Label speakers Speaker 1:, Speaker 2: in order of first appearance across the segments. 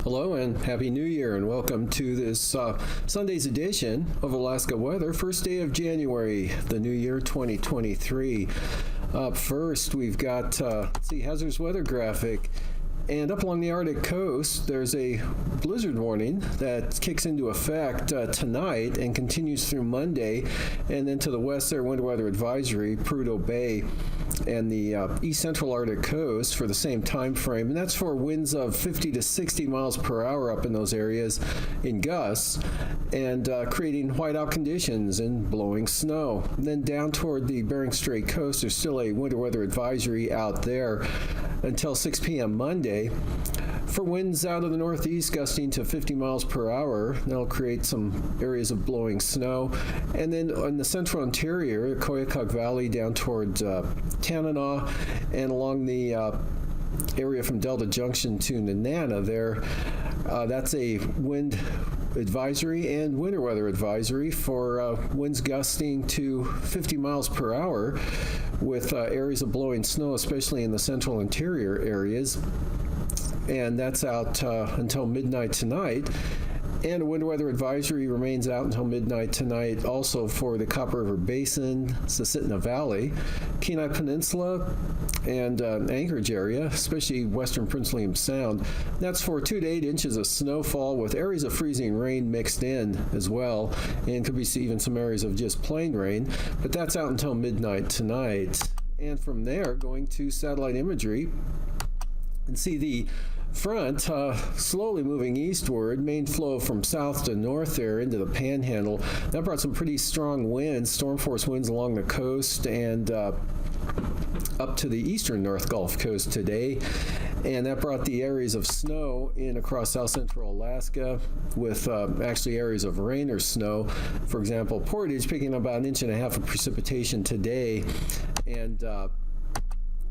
Speaker 1: Hello and Happy New Year, and welcome to this Sunday's edition of Alaska Weather, first day of January, the new year 2023. Up first, we've got, hazardous weather graphic. And up along the Arctic coast, there's a blizzard warning that kicks into effect tonight and continues through Monday. And then to the west there, winter weather advisory, Prudhoe Bay and the east central Arctic coast for the same time frame. And that's for winds of 50 to 60 miles per hour up in those areas in gusts, and creating whiteout conditions and blowing snow. And then down toward the Bering Strait coast, there's still a winter weather advisory out there until 6 p.m. Monday for winds out of the northeast gusting to 50 miles per hour. That'll create some areas of blowing snow. And then on the central interior, the Koyukuk Valley down towards Tanana and along the area from Delta Junction to Nenana there, that's a wind advisory and winter weather advisory for winds gusting to 50 miles per hour with areas of blowing snow, especially in the central interior areas. And that's out until midnight tonight. And a winter weather advisory remains out until midnight tonight also for the Copper River Basin, Susitna Valley, Kenai Peninsula, and Anchorage area, especially western Prince William Sound. That's for 2 to 8 inches of snowfall with areas of freezing rain mixed in as well, and could be even some areas of just plain rain. But that's out until midnight tonight. And from there, going to satellite imagery and see the front slowly moving eastward, main flow from south to north there into the Panhandle. That brought some pretty strong winds, storm force winds along the coast and up to the eastern North Gulf Coast today. And that brought the areas of snow in across south central Alaska with actually areas of rain or snow. For example, Portage picking up about 1.5 inches of precipitation today, and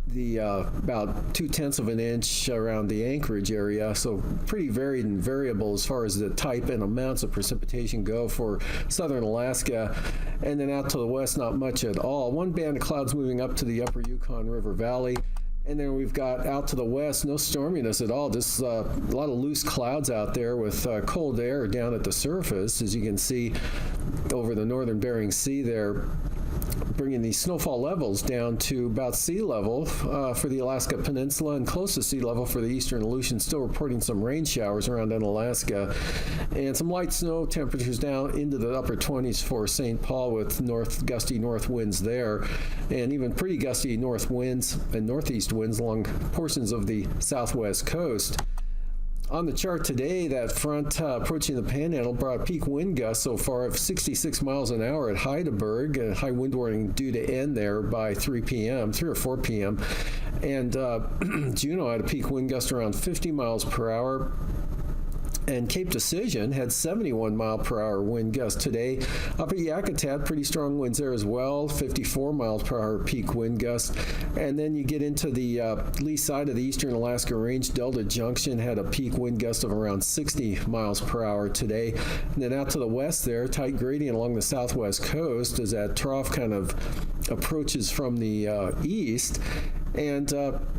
Speaker 1: about 0.2 of an inch around the Anchorage area, so pretty varied and variable as far as the type and amounts of precipitation go for southern Alaska. And then out to the west, not much at all. One band of clouds moving up to the upper Yukon River Valley. And then we've got out to the west, no storminess at all, just a lot of loose clouds out there with cold air down at the surface, as you can see over the northern Bering Sea there, bringing the snowfall levels down to about sea level for the Alaska Peninsula and close to sea level for the eastern Aleutians, still reporting some rain showers around Unalaska, and some light snow temperatures down into the upper 20s for St. Paul with gusty north winds there, and even pretty gusty north winds and northeast winds along portions of the southwest coast. On the chart today, that front approaching the Panhandle brought peak wind gusts so far of 66 miles an hour at Heidelberg, a high wind warning due to end there by 3 or 4 p.m. And Juneau had a peak wind gust around 50 miles per hour. And Cape Decision had 71 mile per hour wind gusts today. Up at Yakutat, pretty strong winds there as well, 54 miles per hour peak wind gusts. And then you get into the lee side of the eastern Alaska Range. Delta Junction had a peak wind gust of around 60 miles per hour today. And then out to the west there, tight gradient along the southwest coast as that trough kind of approaches from the east. And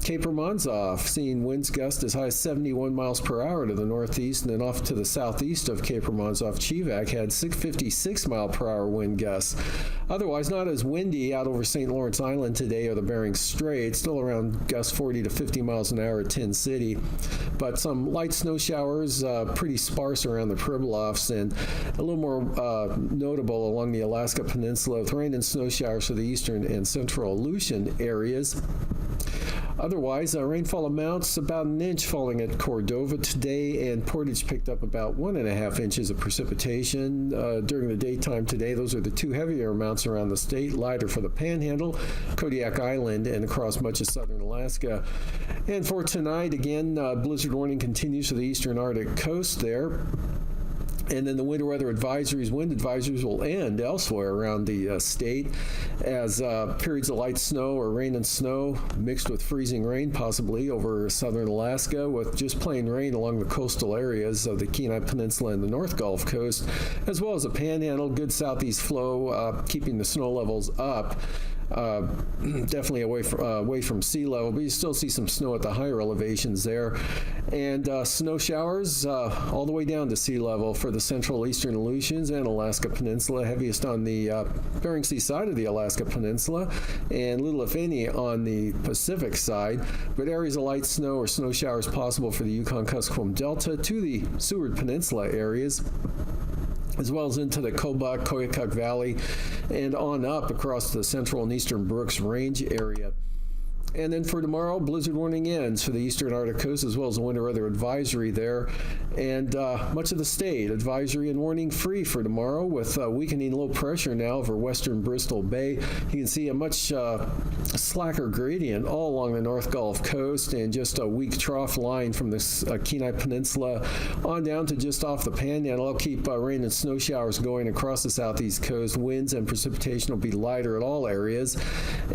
Speaker 1: Cape Romanzoff seeing winds gust as high as 71 miles per hour to the northeast, and then off to the southeast of Cape Romanzoff, Chivak had 656 mile per hour wind gusts. Otherwise, not as windy out over St. Lawrence Island today or the Bering Strait, still around gusts 40 to 50 miles an hour at Tin City. But some light snow showers, pretty sparse around the Pribilofs, and a little more notable along the Alaska Peninsula with rain and snow showers for the eastern and central Aleutian areas. Otherwise, rainfall amounts about an inch falling at Cordova today, and Portage picked up about 1.5 inches of precipitation during the daytime today. Those are the two heavier amounts around the state, lighter for the Panhandle, Kodiak Island, and across much of southern Alaska. And for tonight, again, blizzard warning continues for the eastern Arctic coast there. And then the winter weather advisories, wind advisories will end elsewhere around the state as periods of light snow or rain and snow mixed with freezing rain possibly over southern Alaska, with just plain rain along the coastal areas of the Kenai Peninsula and the North Gulf Coast, as well as a panhandle, good southeast flow, keeping the snow levels up. Definitely away from sea level, but you still see some snow at the higher elevations there, and snow showers all the way down to sea level for the central eastern Aleutians and Alaska Peninsula, heaviest on the Bering Sea side of the Alaska Peninsula, and little if any on the Pacific side, but areas of light snow or snow showers possible for the Yukon-Kuskokwim Delta to the Seward Peninsula areas, as well as into the Kobuk, Koyukuk Valley, and on up across the central and eastern Brooks Range area. And then for tomorrow, blizzard warning ends for the eastern Arctic coast, as well as a winter weather advisory there. And much of the state, advisory and warning free for tomorrow, with weakening low pressure now over western Bristol Bay. You can see a much slacker gradient all along the North Gulf Coast, and just a weak trough line from the Kenai Peninsula on down to just off the Panhandle. I'll keep rain and snow showers going across the southeast coast. Winds and precipitation will be lighter at all areas.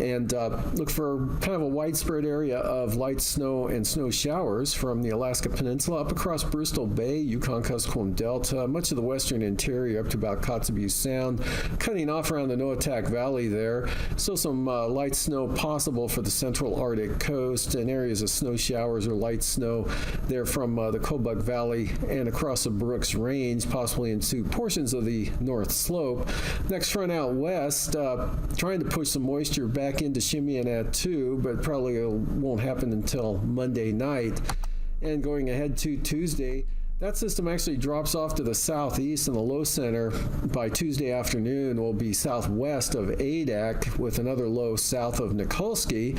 Speaker 1: And look for kind of a widespread area of light snow and snow showers from the Alaska Peninsula up across Bristol Bay, Yukon-Kuskokwim Delta, much of the western interior up to about Kotzebue Sound, cutting off around the Noatak Valley there. Still some light snow possible for the central Arctic coast, and areas of snow showers or light snow there from the Kobuk Valley and across the Brooks Range, possibly into portions of the North Slope. Next front out west, trying to push some moisture back into Chimney-Attu, but probably won't happen until Monday night. And going ahead to Tuesday, that system actually drops off to the southeast, and the low center by Tuesday afternoon will be southwest of Adak, with another low south of Nikolsky.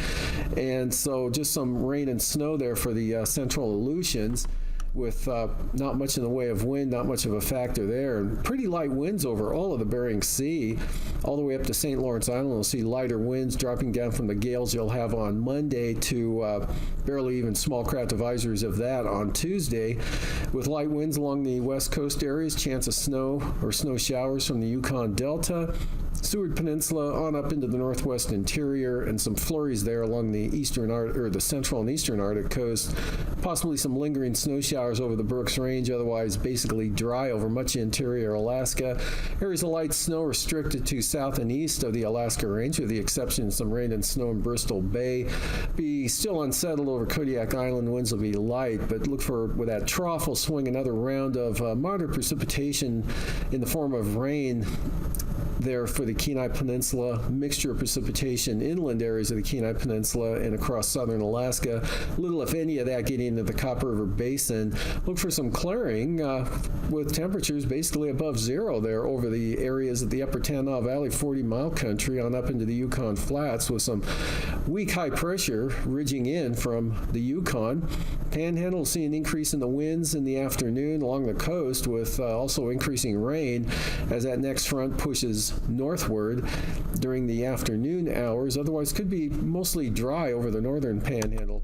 Speaker 1: And so just some rain and snow there for the central Aleutians, with not much in the way of wind, not much of a factor there. And pretty light winds over all of the Bering Sea, all the way up to St. Lawrence Island. We'll see lighter winds dropping down from the gales you'll have on Monday to barely even small craft advisories of that on Tuesday, with light winds along the west coast areas, chance of snow or snow showers from the Yukon Delta, Seward Peninsula on up into the northwest interior, and some flurries there along the eastern or the central and eastern Arctic coast. Possibly some lingering snow showers over the Brooks Range, otherwise basically dry over much interior Alaska. Areas of light snow restricted to south and east of the Alaska Range, with the exception of some rain and snow in Bristol Bay. Be still unsettled over Kodiak Island. Winds will be light, but look for, with that trough, will swing another round of moderate precipitation in the form of rain there for the Kenai Peninsula, mixture of precipitation inland areas of the Kenai Peninsula and across southern Alaska. Little, if any, of that getting into the Copper River Basin. Look for some clearing with temperatures basically above zero there over the areas of the upper Tanana Valley 40-mile country on up into the Yukon Flats, with some weak high pressure ridging in from the Yukon. Panhandle will see an increase in the winds in the afternoon along the coast, with also increasing rain as that next front pushes northward during the afternoon hours. Otherwise, could be mostly dry over the northern Panhandle.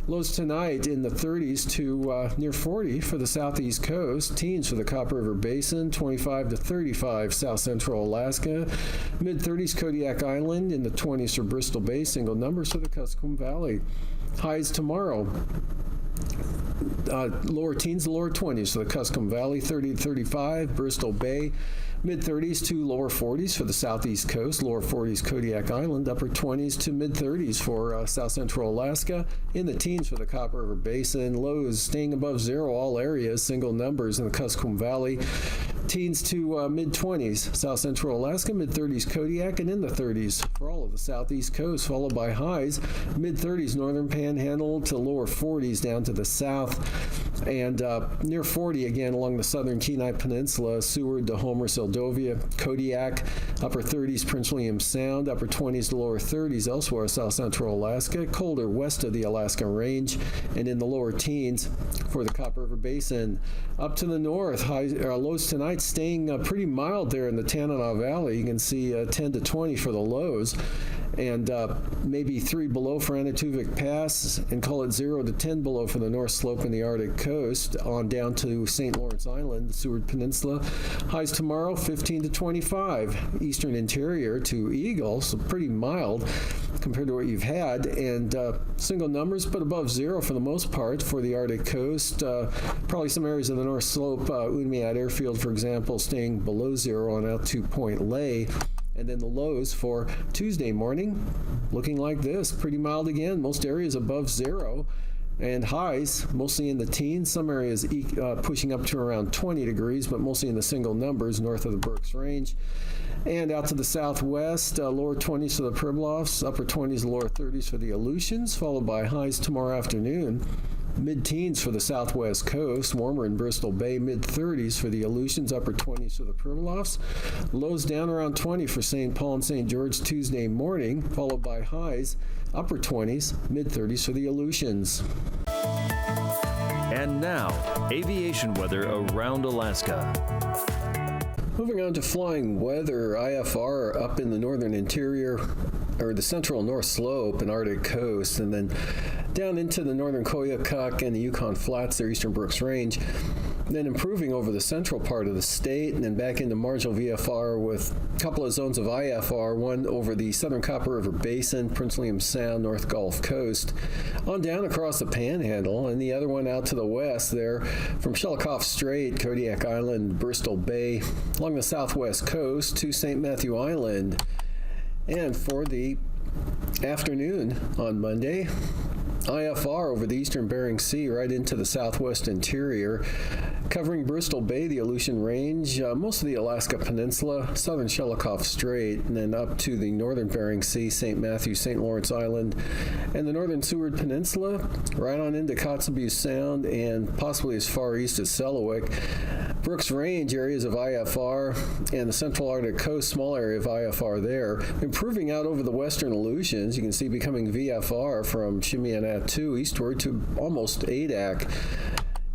Speaker 1: Lows tonight in the 30s to near 40 for the southeast coast. Teens for the Copper River Basin, 25 to 35 south central Alaska. Mid-30s Kodiak Island, in the 20s for Bristol Bay. Single numbers for the Kuskokwim Valley. Highs tomorrow. Lower teens to lower 20s for the Kuskokwim Valley, 30 to 35, Bristol Bay. Mid-30s to lower 40s for the southeast coast, lower 40s Kodiak Island, upper 20s to mid-30s for south central Alaska, in the teens for the Copper River Basin, lows staying above zero all areas, single numbers in the Kuskokwim Valley, teens to mid-20s south central Alaska, mid-30s Kodiak, and in the 30s for all of the southeast coast, followed by highs, mid-30s northern Panhandle to lower 40s down to the south, And near 40 again along the southern Kenai Peninsula, Seward to Homer, Seldovia, Kodiak, upper 30s, Prince William Sound, upper 20s to lower 30s elsewhere, south central Alaska, colder west of the Alaska Range, and in the lower teens for the Copper River Basin. Up to the north, lows tonight staying pretty mild there in the Tanana Valley. You can see 10 to 20 for the lows, and maybe 3 below for Anaktuvuk Pass, and call it 0 to 10 below for the North Slope and the Arctic coast, on down to St. Lawrence Island, the Seward Peninsula. Highs tomorrow 15 to 25. Eastern Interior to Eagle, so pretty mild compared to what you've had, and single numbers but above 0 for the most part for the Arctic coast. Probably some areas of the North Slope, Umayyad Airfield, for example, staying below 0 on out to Point Lay. And then the lows for Tuesday morning looking like this. Pretty mild again. Most areas above 0. And highs mostly in the teens. Some areas pushing up to around 20 degrees, but mostly in the single numbers north of the Brooks Range. And out to the southwest, lower 20s for the Pribilofs, upper 20s, lower 30s for the Aleutians, followed by highs tomorrow afternoon. Mid-teens for the southwest coast, warmer in Bristol Bay, mid-30s for the Aleutians, upper 20s for the Pribilofs. Lows down around 20 for St. Paul and St. George Tuesday morning, followed by highs, upper 20s, mid-30s for the Aleutians.
Speaker 2: And now, aviation weather around Alaska.
Speaker 1: Moving on to flying weather, IFR up in the northern interior, or the central North Slope and Arctic coast, and then down into the northern Koyukuk and the Yukon Flats, their eastern Brooks Range, then improving over the central part of the state, and then back into marginal VFR with a couple of zones of IFR, one over the southern Copper River Basin, Prince William Sound, North Gulf Coast, on down across the Panhandle, and the other one out to the west there from Shelikof Strait, Kodiak Island, Bristol Bay, along the southwest coast to St. Matthew Island. And for the afternoon on Monday, IFR over the eastern Bering Sea right into the southwest interior, covering Bristol Bay, the Aleutian Range, most of the Alaska Peninsula, southern Shelikof Strait, and then up to the northern Bering Sea, St. Matthew, St. Lawrence Island, and the northern Seward Peninsula, right on into Kotzebue Sound, and possibly as far east as Selawik. Brooks Range, areas of IFR, and the central Arctic coast, small area of IFR there. Improving out over the western Aleutians, you can see becoming VFR from Chimay-Attu eastward to almost Adak.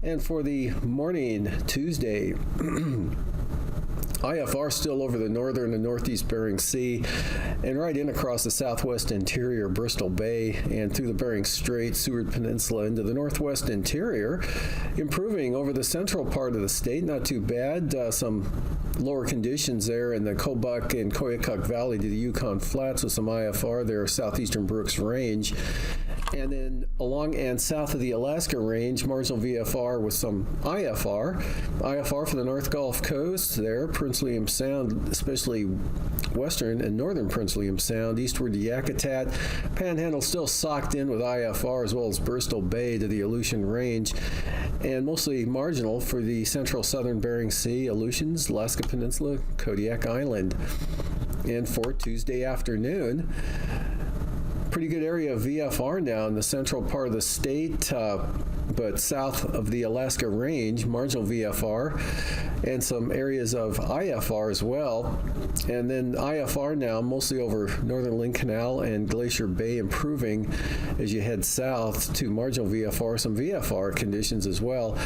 Speaker 1: And for the morning Tuesday, IFR still over the northern and northeast Bering Sea, and right in across the southwest interior, Bristol Bay, and through the Bering Strait, Seward Peninsula into the northwest interior, improving over the central part of the state. Not too bad. Some lower conditions there in the Kobuk and Koyukuk Valley to the Yukon Flats with some IFR there, southeastern Brooks Range. And then along and south of the Alaska Range, marginal VFR with some IFR. IFR for the North Gulf Coast there, Prince William Sound, especially western and northern Prince William Sound, eastward to Yakutat. Panhandle still socked in with IFR, as well as Bristol Bay to the Aleutian Range. And mostly marginal for the central southern Bering Sea, Aleutians, Alaska Peninsula, Kodiak Island. And for Tuesday afternoon, pretty good area of VFR now in the central part of the state, but south of the Alaska Range, marginal VFR, and some areas of IFR as well. And then IFR now mostly over northern Lynn Canal and Glacier Bay, improving as you head south to marginal VFR, some VFR conditions as well.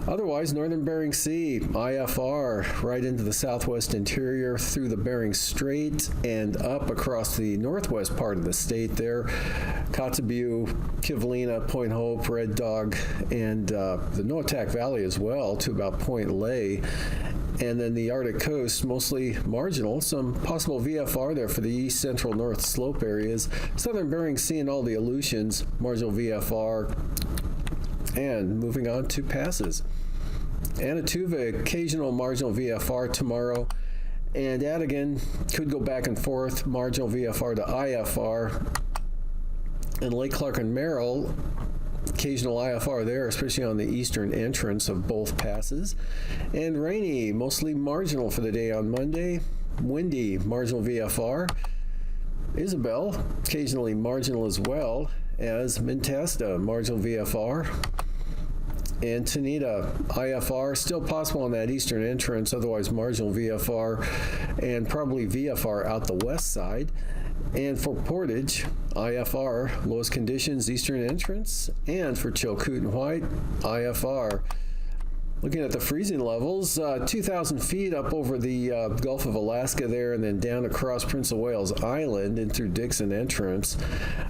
Speaker 1: Otherwise, northern Bering Sea, IFR, right into the southwest interior through the Bering Strait and up across the northwest part of the state there. Kotzebue, Kivalina, Point Hope, Red Dog, and the Noatak Valley as well to about Point Lay. And then the Arctic coast, mostly marginal. Some possible VFR there for the east central North Slope areas. Southern Bering Sea and all the Aleutians, marginal VFR. And moving on to passes. Anaktuvuk, occasional marginal VFR tomorrow. And Adigan could go back and forth, marginal VFR to IFR. And Lake Clark and Merrill, occasional IFR there, especially on the eastern entrance of both passes. And rainy, mostly marginal for the day on Monday. Windy, marginal VFR. Isabel, occasionally marginal as well as Mintesta, marginal VFR. and Tanita IFR, still possible on that eastern entrance, otherwise marginal VFR, and probably VFR out the west side. And for Portage, IFR, lowest conditions, eastern entrance, and for Chilkoot and White, IFR. Looking at the freezing levels, 2,000 feet up over the Gulf of Alaska there, and then down across Prince of Wales Island and through Dixon Entrance.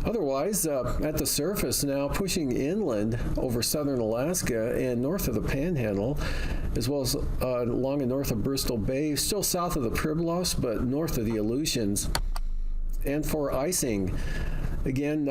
Speaker 1: Otherwise, at the surface now, pushing inland over southern Alaska and north of the Panhandle, as well as along and north of Bristol Bay, still south of the Pribilofs, but north of the Aleutians. And for icing, again,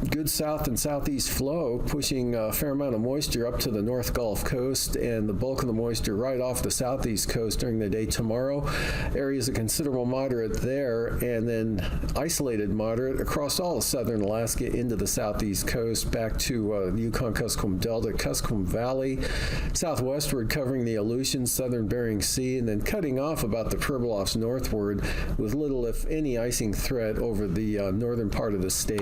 Speaker 1: good south and southeast flow, pushing a fair amount of moisture up to the North Gulf Coast, and the bulk of the moisture right off the southeast coast during the day tomorrow. Areas of considerable moderate there, and then isolated moderate across all of southern Alaska into the southeast coast, back to the Yukon-Kuskokwim Delta, Kuskokwim Valley, southwestward covering the Aleutians, southern Bering Sea, and then cutting off about the Pribilofs northward with little, if any, icing threat over the northern part of the state.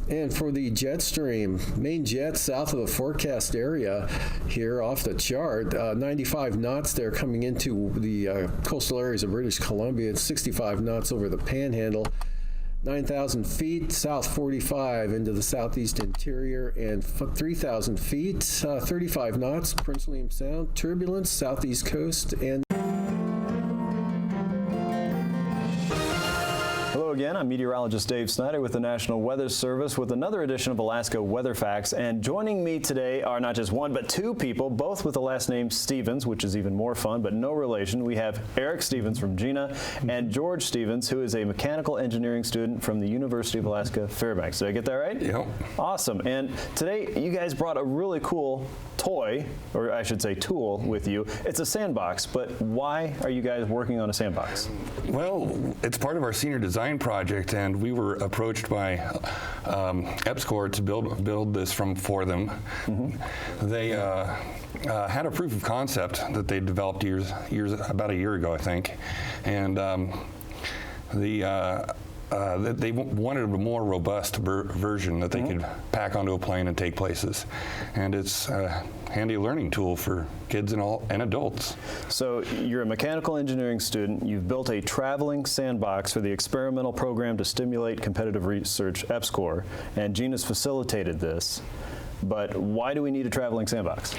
Speaker 1: And for the jet stream, main jet south of the forecast area here off the chart, 95 knots there coming into the coastal areas of British Columbia. It's 65 knots over the Panhandle. 9,000 feet, south 45 into the southeast interior, and 3,000 feet, 35 knots, Prince William Sound, turbulence, southeast coast, and
Speaker 2: Hello again, I'm meteorologist Dave Snyder with the National Weather Service with another edition of Alaska Weather Facts. And joining me today are not just one, but two people, both with the last name Stevens, which is even more fun, but no relation. We have Eric Stevens from Gina and George Stevens, who is a mechanical engineering student from the University of Alaska Fairbanks. Did I get that right?
Speaker 3: Yep.
Speaker 2: Awesome. And today you guys brought a really cool toy, or I should say tool, with you. It's a sandbox, but why are you guys working on a sandbox?
Speaker 3: Well, it's part of our senior design project, and we were approached by EPSCoR to build this for them. Mm-hmm. They had a proof of concept that they developed about a year ago, I think, and they wanted a more robust version that they could pack onto a plane and take places. And it's a handy learning tool for kids and adults.
Speaker 2: So you're a mechanical engineering student. You've built a traveling sandbox for the experimental program to stimulate competitive research, EPSCoR, and Gina's facilitated this. But why do we need a traveling sandbox?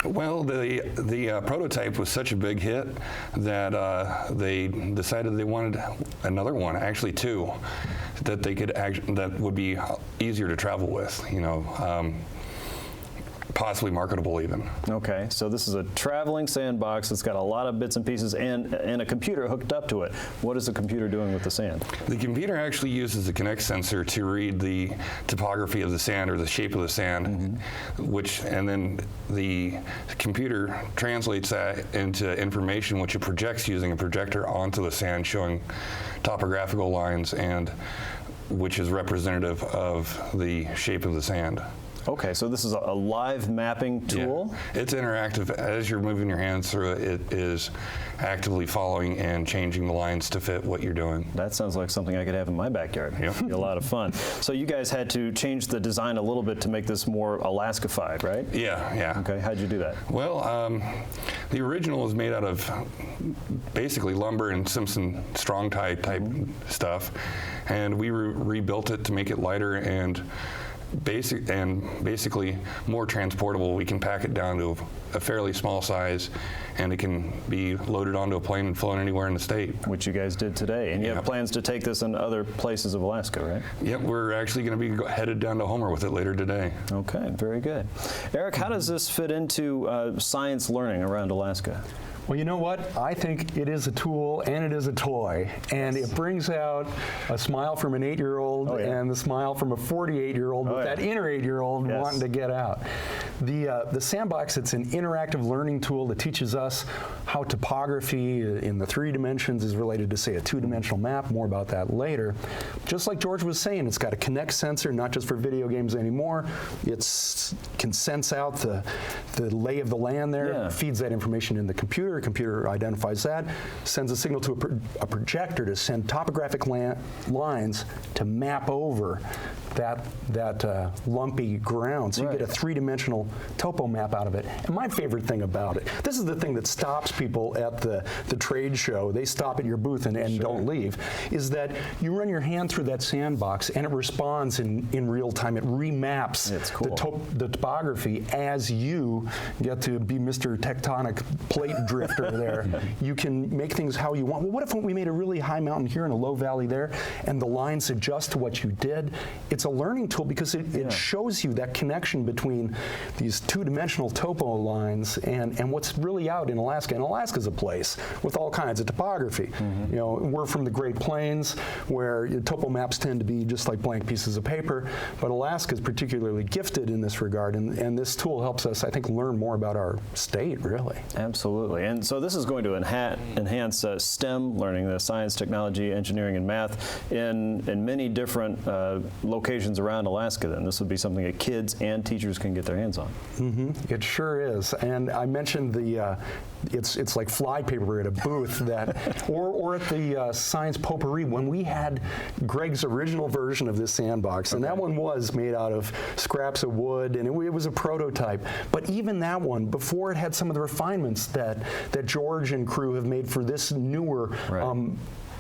Speaker 3: Well, the prototype was such a big hit that they decided they wanted another one, actually two, that they could that would be easier to travel with, possibly marketable even.
Speaker 2: Okay, so this is a traveling sandbox that's got a lot of bits and pieces and a computer hooked up to it. What is the computer doing with the sand?
Speaker 3: The computer actually uses a Kinect sensor to read the topography of the sand or the shape of the sand, and then the computer translates that into information which it projects using a projector onto the sand, showing topographical lines and which is representative of the shape of the sand.
Speaker 2: Okay, so this is a live mapping tool?
Speaker 3: Yeah. It's interactive. As you're moving your hands through it, it is actively following and changing the lines to fit what you're doing.
Speaker 2: That sounds like something I could have in my backyard. Yep. Be a lot of fun. So you guys had to change the design a little bit to make this more Alaska-fied, right?
Speaker 3: Yeah.
Speaker 2: Okay, how'd you do that?
Speaker 3: Well, the original was made out of basically lumber and Simpson strong tie type stuff, and we rebuilt it to make it lighter and basically more transportable. We can pack it down to a fairly small size, and it can be loaded onto a plane and flown anywhere in the state. Which
Speaker 2: you guys did today. And you have plans to take this in other places of Alaska, right?
Speaker 3: Yep, we're actually going to be headed down to Homer with it later today.
Speaker 2: Okay, very good. Eric, how does this fit into science learning around Alaska?
Speaker 4: Well, you know what? I think it is a tool and it is a toy, and it brings out a smile from an 8-year-old and the smile from a 48-year-old with that inner 8-year-old wanting to get out. The sandbox, it's an interactive learning tool that teaches us how topography in the 3 dimensions is related to, say, a 2-dimensional map. More about that later. Just like George was saying, it's got a Kinect sensor, not just for video games anymore. It can sense out the lay of the land there, feeds that information in the computer. A computer identifies that, sends a signal to a projector to send topographic lines to map over that lumpy ground. So you get a three-dimensional topo map out of it. And my favorite thing about it, this is the thing that stops people at the trade show. They stop at your booth and don't leave, is that you run your hand through that sandbox and it responds in real time. It remaps the topography as you get to be Mr. Tectonic Plate Drifter there. You can make things how you want. Well, what if we made a really high mountain here and a low valley there, and the lines adjust to what you did? It's a learning tool because it shows you that connection between these two-dimensional topo lines and what's really out in Alaska. And Alaska's a place with all kinds of topography. You know, we're from the Great Plains, where topo maps tend to be just like blank pieces of paper, but Alaska is particularly gifted in this regard, and this tool helps us, I think, learn more about our state, really.
Speaker 2: Absolutely. And so this is going to enhance STEM learning, the science, technology, engineering, and math in many different locations around Alaska. Then this would be something that kids and teachers can get their hands on.
Speaker 4: It sure is. And I mentioned it's like flypaper at a booth that, or at the Science Potpourri when we had Greg's original version of this sandbox, and that one was made out of scraps of wood, and it was a prototype. But even that one, before it had some of the refinements that George and crew have made for this newer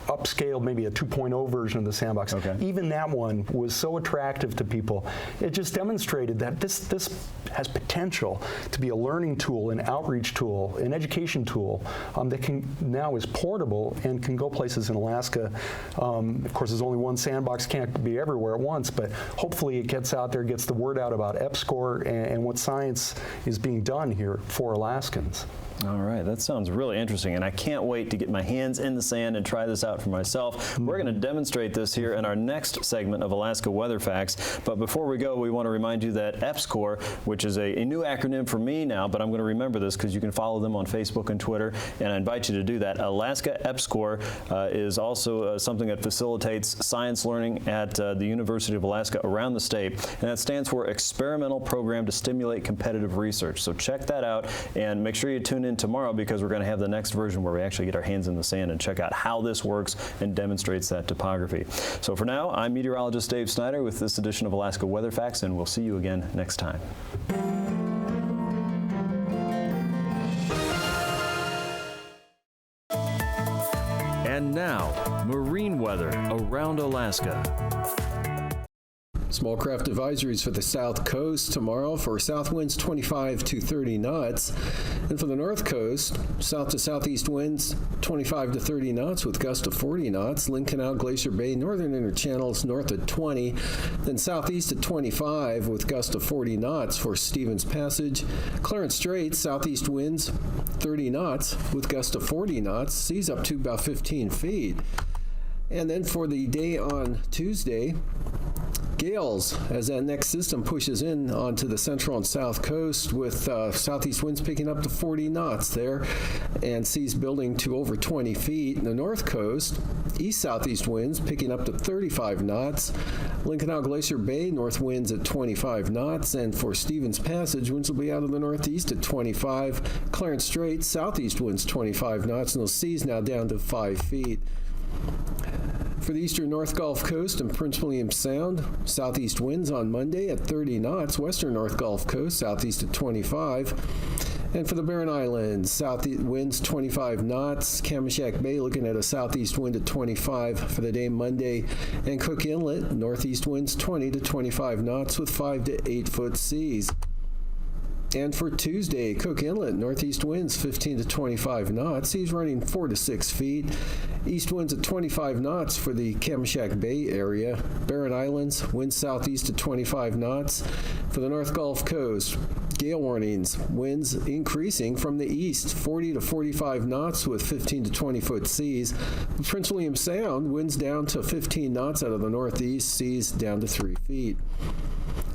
Speaker 4: upscaled, maybe a 2.0 version of the sandbox. Even that one was so attractive to people. It just demonstrated that this has potential to be a learning tool, an outreach tool, an education tool that now is portable and can go places in Alaska. Of course, there's only one sandbox, can't be everywhere at once, but hopefully it gets out there, gets the word out about EPSCoR and what science is being done here for Alaskans.
Speaker 2: All right, that sounds really interesting, and I can't wait to get my hands in the sand and try this out for myself. We're going to demonstrate this here in our next segment of Alaska Weather Facts, but before we go, we want to remind you that EPSCoR, which is a new acronym for me now, but I'm going to remember this because you can follow them on Facebook and Twitter, and I invite you to do that. Alaska EPSCoR is also something that facilitates science learning at the University of Alaska around the state, and that stands for Experimental Program to Stimulate Competitive Research. So check that out, and make sure you tune in tomorrow because we're going to have the next version where we actually get our hands in the sand and check out how this works and demonstrates that topography. So for now, I'm meteorologist Dave Snyder with this edition of Alaska Weather Facts, and we'll see you again next time.
Speaker 5: And now, marine weather around Alaska.
Speaker 1: Small craft advisories for the south coast tomorrow for south winds 25 to 30 knots. And for the north coast, south to southeast winds 25 to 30 knots with gusts of 40 knots. Lynn Canal, Glacier Bay, northern inner channels north at 20. Then southeast at 25 with gusts of 40 knots for Stevens Passage. Clarence Strait, southeast winds 30 knots with gusts of 40 knots. Seas up to about 15 feet. And then for the day on Tuesday, gales as that next system pushes in onto the central and south coast with southeast winds picking up to 40 knots there and seas building to over 20 feet. In the north coast, east-southeast winds picking up to 35 knots. Lynn Canal, Glacier Bay, north winds at 25 knots. And for Stevens Passage, winds will be out of the northeast at 25. Clarence Strait, southeast winds 25 knots, and those seas now down to 5 feet. For the eastern North Gulf Coast and Prince William Sound, southeast winds on Monday at 30 knots. Western North Gulf Coast, southeast at 25. And for the Barren Islands, southeast winds 25 knots. Kamishak Bay looking at a southeast wind at 25 for the day Monday. And Cook Inlet, northeast winds 20 to 25 knots with 5 to 8 foot seas. And for Tuesday, Cook Inlet, northeast winds 15 to 25 knots. Seas running 4 to 6 feet. East winds at 25 knots for the Kamishak Bay area. Barren Islands, winds southeast at 25 knots. For the North Gulf Coast, gale warnings, winds increasing from the east, 40 to 45 knots with 15 to 20 foot seas. Prince William Sound, winds down to 15 knots out of the northeast, seas down to 3 feet.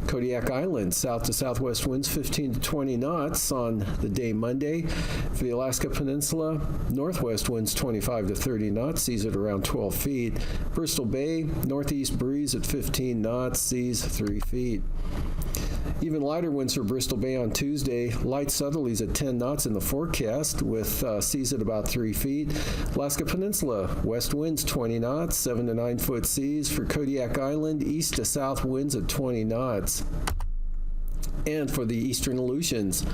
Speaker 1: Kodiak Island, south to southwest winds 15 to 20 knots on the day Monday. For the Alaska Peninsula, northwest winds 25 to 30 knots, seas at around 12 feet. Bristol Bay, northeast breeze at 15 knots, seas 3 feet. Even lighter winds for Bristol Bay on Tuesday. Light southerlies at 10 knots in the forecast with seas at about 3 feet. Alaska Peninsula, west winds 20 knots, 7 to 9 foot seas. For Kodiak Island, east to south winds at 20 knots. And for the eastern Aleutians,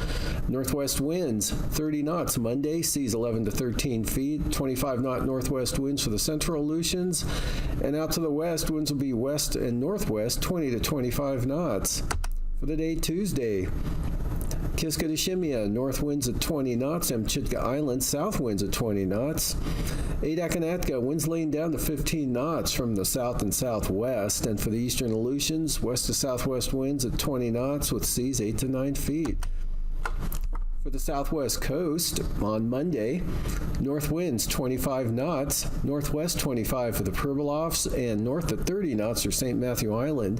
Speaker 1: northwest winds 30 knots Monday, seas 11 to 13 feet, 25 knot northwest winds for the central Aleutians, and out to the west, winds will be west and northwest 20 to 25 knots. For the day Tuesday, Kiska to Shimia, north winds at 20 knots, Amchitka Island, south winds at 20 knots. Adak and Atka, winds laying down to 15 knots from the south and southwest. And for the eastern Aleutians, west to southwest winds at 20 knots with seas 8 to 9 feet. For the southwest coast, on Monday, north winds 25 knots, northwest 25 for the Pribilofs, and north at 30 knots for St. Matthew Island.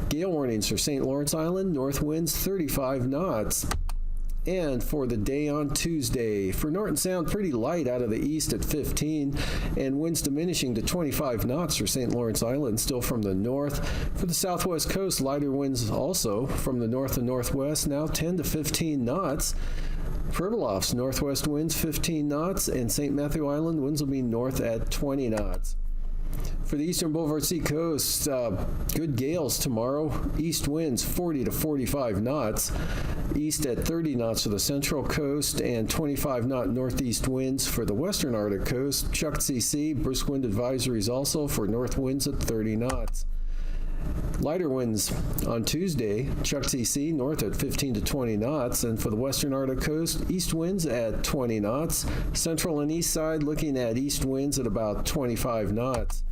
Speaker 1: Gale warnings for St. Lawrence Island, north winds 35 knots. And for the day on Tuesday, for Norton Sound, pretty light out of the east at 15, and winds diminishing to 25 knots for St. Lawrence Island, still from the north. For the southwest coast, lighter winds also from the north and northwest, now 10 to 15 knots. Pribilofs, northwest winds 15 knots, and St. Matthew Island, winds will be north at 20 knots. For the eastern Boulevard Sea Coast, good gales tomorrow. East winds 40 to 45 knots. East at 30 knots for the central coast, and 25 knot northeast winds for the western Arctic coast. Chukchi Sea, brisk wind advisories also for north winds at 30 knots. Lighter winds on Tuesday, Chukchi Sea north at 15 to 20 knots, and for the western Arctic coast, east winds at 20 knots. Central and east side looking at east winds at about 25 knots.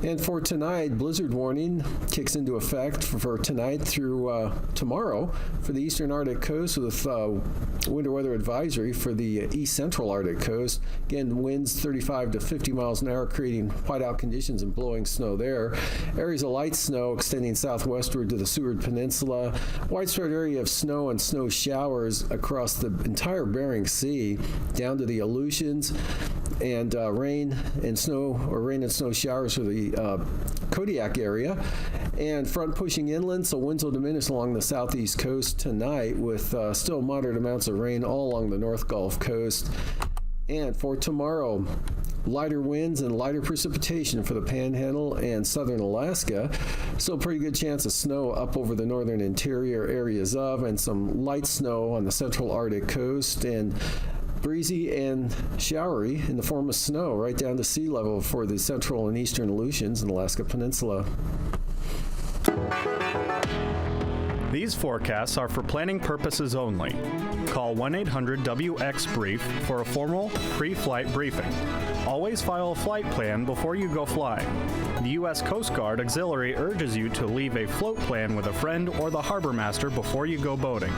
Speaker 1: And for tonight, blizzard warning kicks into effect for tonight through tomorrow for the eastern Arctic coast with winter weather advisory for the east central Arctic coast. Again, winds 35 to 50 miles an hour, creating whiteout conditions and blowing snow there. Areas of light snow extending southwestward to the Seward Peninsula. Widespread area of snow and snow showers across the entire Bering Sea down to the Aleutians, and rain and snow showers for the Kodiak area, and front pushing inland, so winds will diminish along the southeast coast tonight with still moderate amounts of rain all along the North Gulf Coast. And for tomorrow, lighter winds and lighter precipitation for the Panhandle and southern Alaska. So pretty good chance of snow up over the northern interior areas of, and some light snow on the central Arctic coast, and breezy and showery in the form of snow right down to sea level for the central and eastern Aleutians and Alaska Peninsula.
Speaker 6: These forecasts are for planning purposes only. Call 1-800-WX-BRIEF for a formal pre-flight briefing. Always file a flight plan before you go flying. The U.S. Coast Guard Auxiliary urges you to leave a float plan with a friend or the harbor master before you go boating.